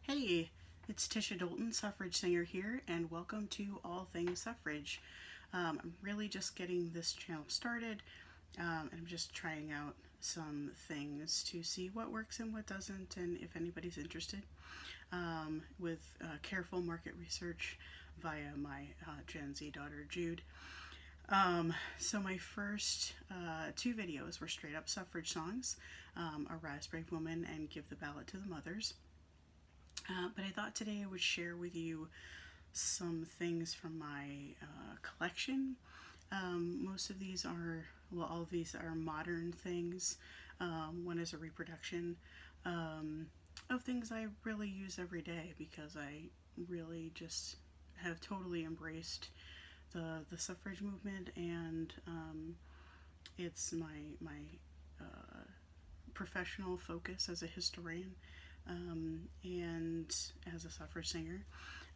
Hey, it's Tisha Dolton, suffrage singer here, and welcome to All Things Suffrage. I'm really just getting this channel started, and I'm just trying out some things to see what works and what doesn't, and if anybody's interested, with careful market research via my Gen Z daughter Jude. So my first two videos were straight up suffrage songs, Arise Brave Woman and Give the Ballot to the Mothers. But I thought today I would share with you some things from my collection. Most of these are, well, all of these are modern things. One is a reproduction of things I really use every day because I really just have totally embraced the suffrage movement, and it's my professional focus as a historian, and as a suffrage singer.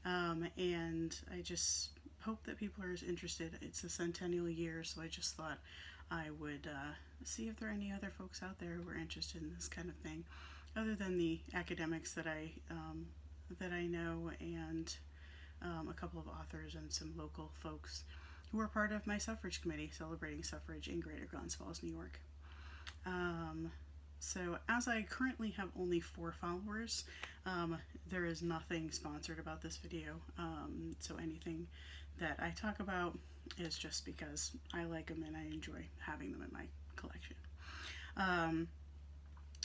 And I just hope that people are as interested. It's a centennial year, so I just thought I would see if there are any other folks out there who are interested in this kind of thing, other than the academics that I know, and a couple of authors and some local folks who are part of my suffrage committee celebrating suffrage in Greater Glens Falls, New York. So as I currently have only 4 followers, there is nothing sponsored about this video. So anything that I talk about is just because I like them and I enjoy having them in my collection.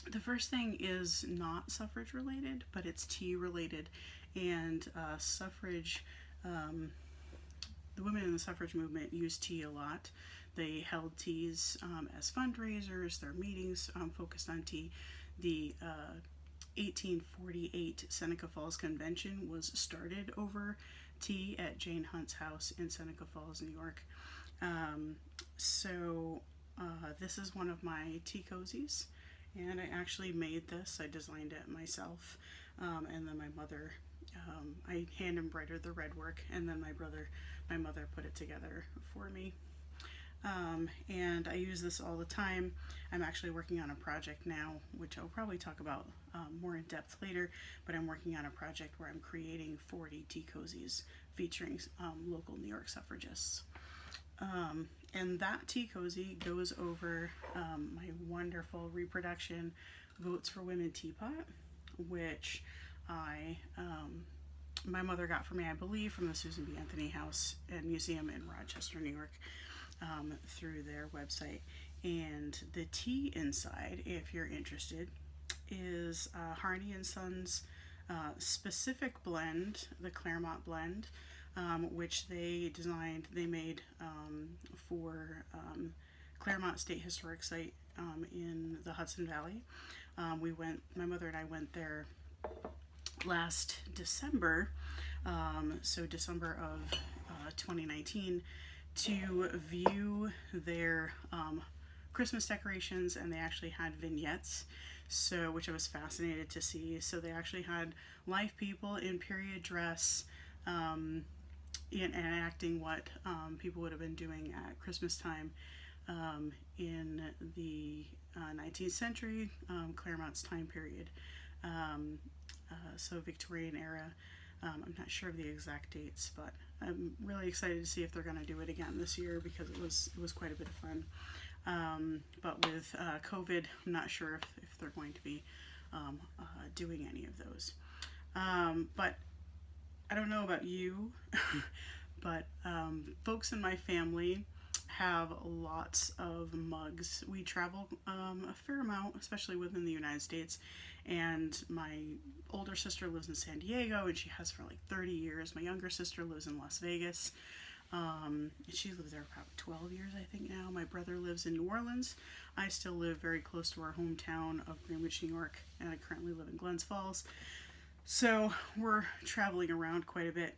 The first thing is not suffrage related, but it's tea related, and suffrage, the women in the suffrage movement used tea a lot. They held teas as fundraisers. Their meetings focused on tea. The 1848 Seneca Falls Convention was started over tea at Jane Hunt's house in Seneca Falls, New York. This is one of my tea cozies, and I actually made this. I designed it myself, and then my mother, I hand embroidered the red work, and then my mother put it together for me. And I use this all the time. I'm actually working on a project now, which I'll probably talk about more in depth later, but I'm working on a project where I'm creating 40 tea cozies featuring local New York suffragists. And that tea cozy goes over my wonderful reproduction Votes for Women teapot, which my mother got for me, I believe, from the Susan B. Anthony House and Museum in Rochester, New York, through their website. And the tea inside, if you're interested, is Harney and Sons specific blend, the Claremont blend, which they made for Claremont State Historic Site in the Hudson Valley. My mother and I went there last December, so December of 2019, to view their Christmas decorations, and they actually had vignettes, which I was fascinated to see. So they actually had live people in period dress, enacting what people would have been doing at Christmas time in the 19th century, Claremont's time period. So Victorian era. I'm not sure of the exact dates, but I'm really excited to see if they're going to do it again this year, because it was quite a bit of fun. But with COVID, I'm not sure if they're going to be doing any of those. But I don't know about you, but folks in my family have lots of mugs. We travel a fair amount, especially within the United States, and my older sister lives in San Diego, and she has for like 30 years. My younger sister lives in Las Vegas. She lived there about 12 years, I think, now. My brother lives in New Orleans. I still live very close to our hometown of Greenwich, New York, and I currently live in Glens Falls. So we're traveling around quite a bit.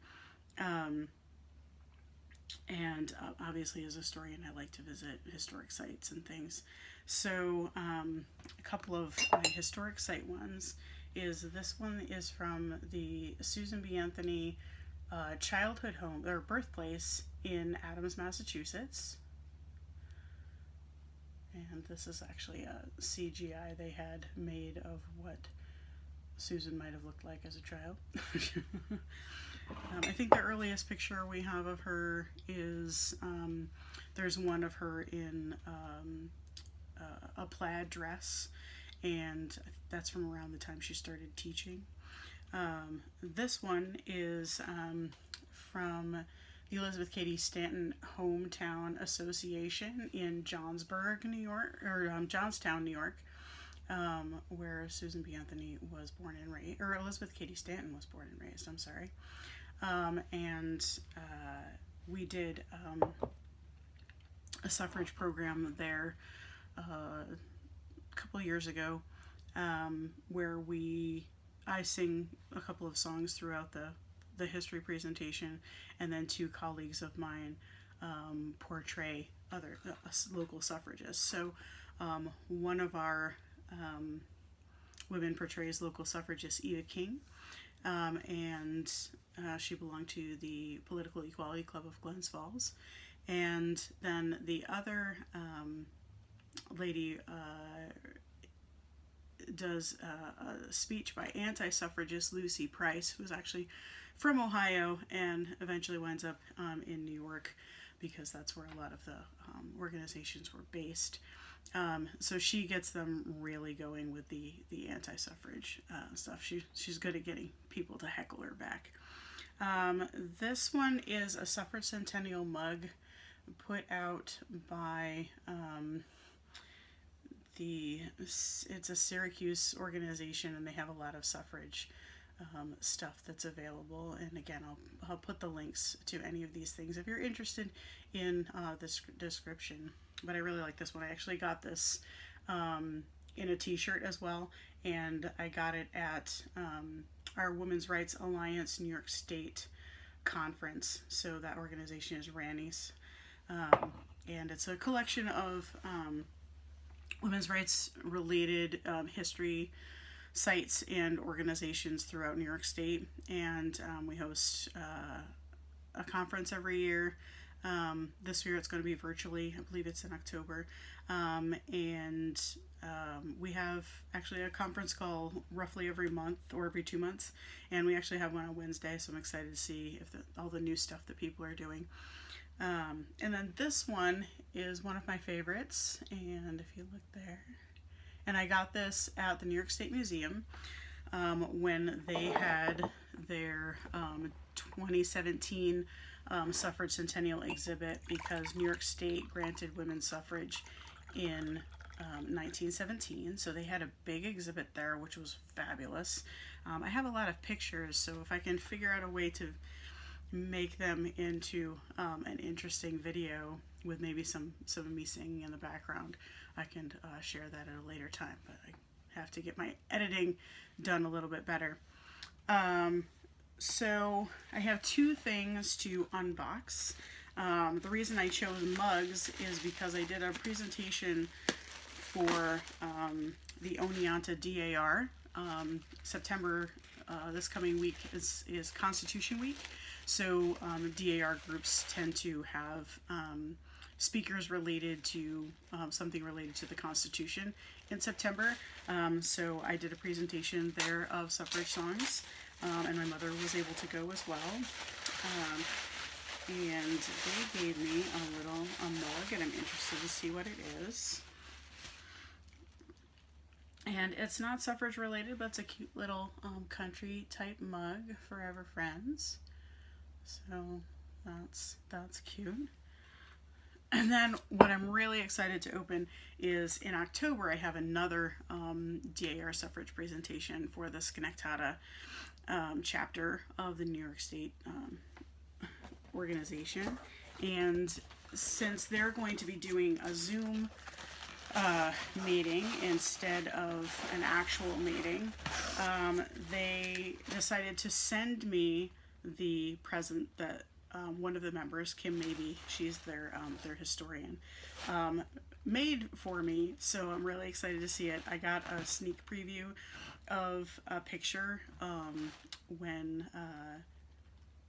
And obviously, as a historian, I like to visit historic sites and things. So a couple of my historic site ones is, this one is from the Susan B. Anthony childhood home, or birthplace, in Adams, Massachusetts. And this is actually a CGI they had made of what Susan might have looked like as a child. I think the earliest picture we have of her is there's one of her in a plaid dress, and that's from around the time she started teaching. This one is from the Elizabeth Cady Stanton Hometown Association in Johnsburg, New York, or Johnstown, New York, where Susan B. Anthony was born and raised, or Elizabeth Cady Stanton was born and raised, I'm sorry. We did a suffrage program there a couple years ago, where I sing a couple of songs throughout the history presentation, and then two colleagues of mine portray other local suffragists. So one of our women portrays local suffragist Eva King, and she belonged to the Political Equality Club of Glens Falls. And then the other lady does a speech by anti-suffragist Lucy Price, who's actually from Ohio and eventually winds up in New York, because that's where a lot of the organizations were based. So she gets them really going with the anti-suffrage stuff. She's good at getting people to heckle her back. This one is a Suffrage Centennial mug put out by it's a Syracuse organization, and they have a lot of suffrage stuff that's available. And again, I'll put the links to any of these things if you're interested in this description. But I really like this one. I actually got this in a t-shirt as well, and I got it at our Women's Rights Alliance New York State conference. So that organization is RANI's, and it's a collection of women's rights related history sites and organizations throughout New York State. And we host a conference every year. This year it's going to be virtually. I believe it's in October. We have actually a conference call roughly every month or every 2 months, and we actually have one on Wednesday, so I'm excited to see if all the new stuff that people are doing. And then this one is one of my favorites, and if you look there, and I got this at the New York State Museum when they had their 2017 Suffrage Centennial exhibit, because New York State granted women's suffrage in 1917, so they had a big exhibit there, which was fabulous. I have a lot of pictures, so if I can figure out a way to make them into an interesting video with maybe some of me singing in the background, I can share that at a later time, but I have to get my editing done a little bit better. So I have two things to unbox. The reason I chose mugs is because I did a presentation for the Oneonta DAR. September, this coming week is Constitution Week. So DAR groups tend to have speakers related to something related to the Constitution in September. So I did a presentation there of suffrage songs, and my mother was able to go as well. And they gave me a mug, and I'm interested to see what it is. And it's not suffrage related, but it's a cute little country type mug, Forever Friends. So that's cute. And then what I'm really excited to open is in October, I have another DAR suffrage presentation for the Schenectady chapter of the New York State organization. And since they're going to be doing a Zoom meeting instead of an actual meeting, they decided to send me the present that one of the members, Kim Maybe, she's their historian, made for me. So I'm really excited to see it. I got a sneak preview of a picture when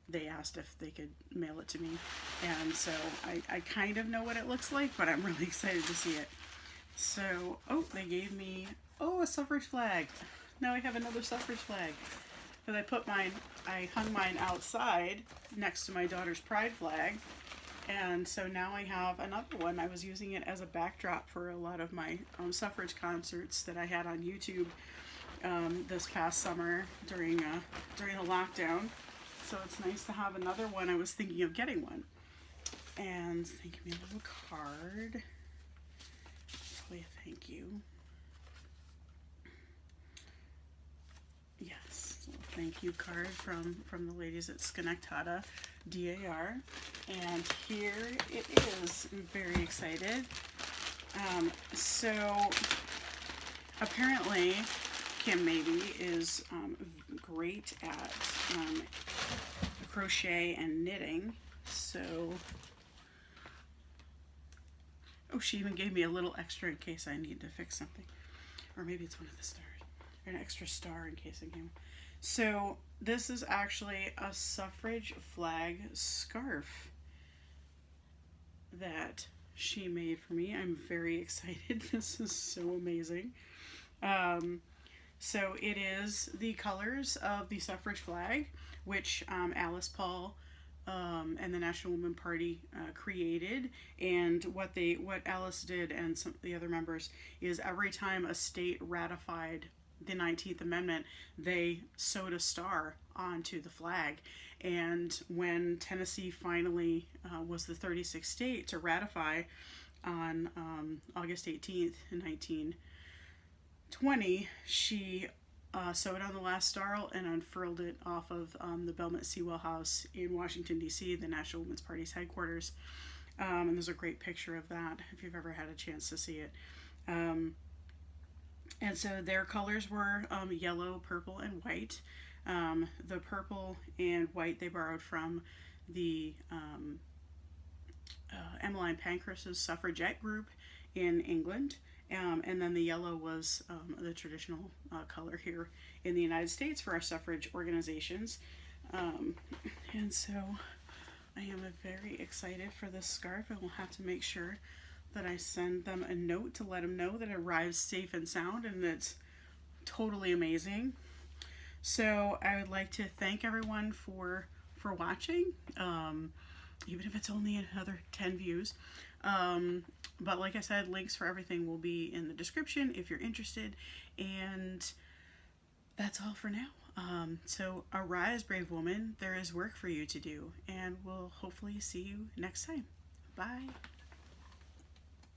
they asked if they could mail it to me, and so I kind of know what it looks like, but I'm really excited to see it. So, they gave me, a suffrage flag. Now I have another suffrage flag. But I hung mine outside next to my daughter's pride flag. And so now I have another one. I was using it as a backdrop for a lot of my suffrage concerts that I had on YouTube this past summer during the lockdown. So it's nice to have another one. I was thinking of getting one. And they give me a little card. Probably a thank you. Yes, a thank you card from the ladies at Schenectady DAR. And here it is. I'm very excited. So apparently Kim maybe is great at crochet and knitting. So, oh, she even gave me a little extra in case I need to fix something. Or maybe it's one of the stars. Or an extra star in case I can. So this is actually a suffrage flag scarf that she made for me. I'm very excited. This is so amazing. So it is the colors of the suffrage flag, which Alice Paul and the National Woman Party created. And what Alice did and some of the other members is every time a state ratified the 19th Amendment, they sewed a star onto the flag. And when Tennessee finally was the 36th state to ratify on August 18th, 1920, she sewed on the last star and unfurled it off of the Belmont Sewell House in Washington, D.C., the National Women's Party's headquarters. And there's a great picture of that if you've ever had a chance to see it. And so their colors were yellow, purple, and white. The purple and white they borrowed from the Emmeline Pankhurst's suffragette group in England. And then the yellow was the traditional color here in the United States for our suffrage organizations. And so I am very excited for this scarf. I will have to make sure that I send them a note to let them know that it arrives safe and sound and it's totally amazing. So I would like to thank everyone for watching, even if it's only another 10 views. But like I said, links for everything will be in the description if you're interested. And that's all for now. So arise, brave woman. There is work for you to do. And we'll hopefully see you next time. Bye.